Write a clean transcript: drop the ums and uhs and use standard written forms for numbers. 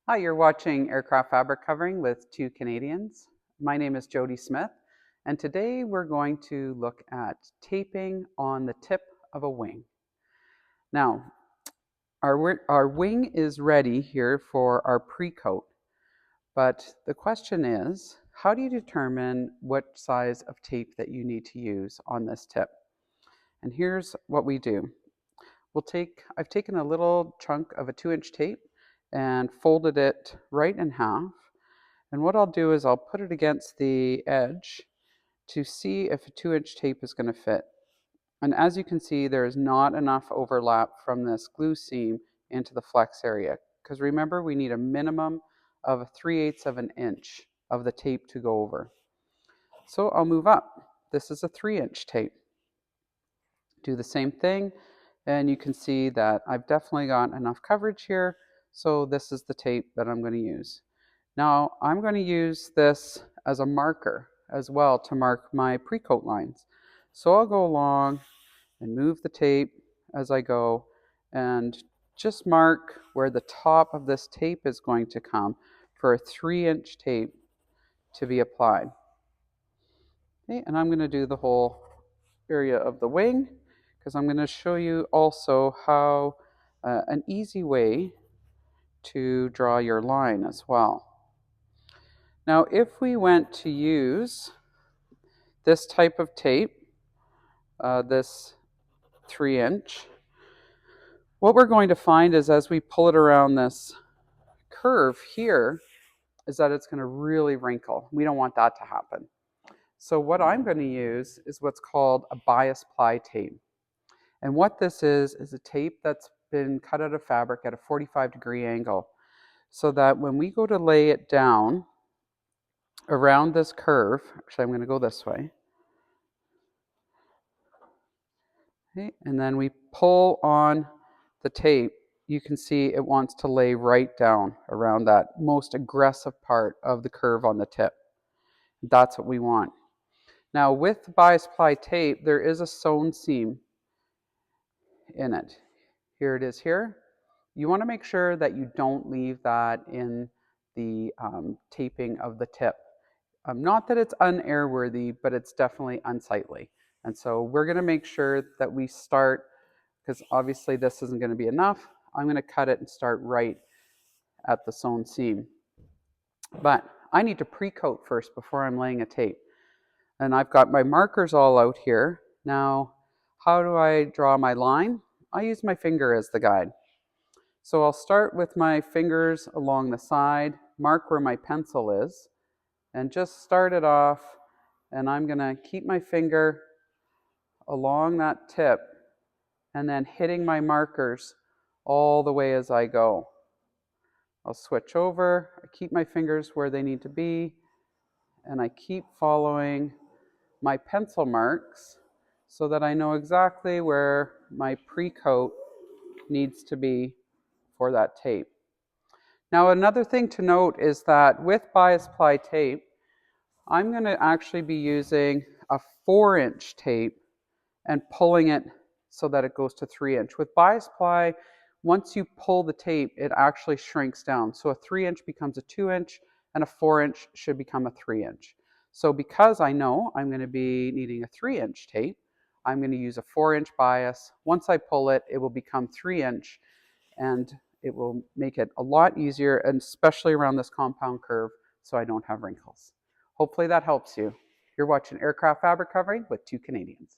Hi, you're watching Aircraft Fabric Covering with two Canadians. My name is Jody Smith, and today we're going to look at taping on the tip of a wing. Now, our wing is ready here for our pre-coat, but the question is, how do you determine what size of tape that you need to use on this tip? And here's what we do. I've taken a little chunk of a 2-inch tape and folded it right in half. And what I'll do is I'll put it against the edge to see if a 2-inch tape is going to fit. And as you can see, there is not enough overlap from this glue seam into the flex area. Because remember, we need a minimum of 3/8 of an inch of the tape to go over. So I'll move up. This is a 3-inch tape. Do the same thing, and you can see that I've definitely got enough coverage here. So this is the tape that I'm going to use. Now I'm going to use this as a marker as well to mark my pre-coat lines. So I'll go along and move the tape as I go and just mark where the top of this tape is going to come for a 3-inch tape to be applied. Okay, and I'm going to do the whole area of the wing because I'm going to show you also how an easy way to draw your line as well. Now, if we went to use this type of tape, this 3-inch, what we're going to find is as we pull it around this curve here, is that it's going to really wrinkle. We don't want that to happen. So what I'm going to use is what's called a bias ply tape. And what this is a tape that's been cut out of fabric at a 45-degree angle, so that when we go to lay it down around this curve, actually I'm going to go this way, okay, and then we pull on the tape, you can see it wants to lay right down around that most aggressive part of the curve on the tip. That's what we want. Now with bias ply tape, there is a sewn seam in it. Here it is here. You want to make sure that you don't leave that in the taping of the tip. Not that it's unairworthy, but it's definitely unsightly. And so we're going to make sure that we start, because obviously this isn't going to be enough. I'm going to cut it and start right at the sewn seam. But I need to pre-coat first before I'm laying a tape. And I've got my markers all out here. Now, how do I draw my line? I use my finger as the guide. So I'll start with my fingers along the side, mark where my pencil is, and just start it off. And I'm going to keep my finger along that tip and then hitting my markers all the way as I go. I'll switch over, I keep my fingers where they need to be, and I keep following my pencil marks so that I know exactly where my pre-coat needs to be for that tape. Now another thing to note is that with bias ply tape, I'm going to actually be using a 4-inch tape and pulling it so that it goes to 3-inch. With bias ply, once you pull the tape, it actually shrinks down. So a 3-inch becomes a 2-inch, and a 4-inch should become a 3-inch. So because I know I'm going to be needing a 3-inch tape, I'm going to use a 4-inch bias. Once I pull it, it will become 3-inch, and it will make it a lot easier, and especially around this compound curve, so I don't have wrinkles. Hopefully that helps you. You're watching Aircraft Fabric Covering with two Canadians.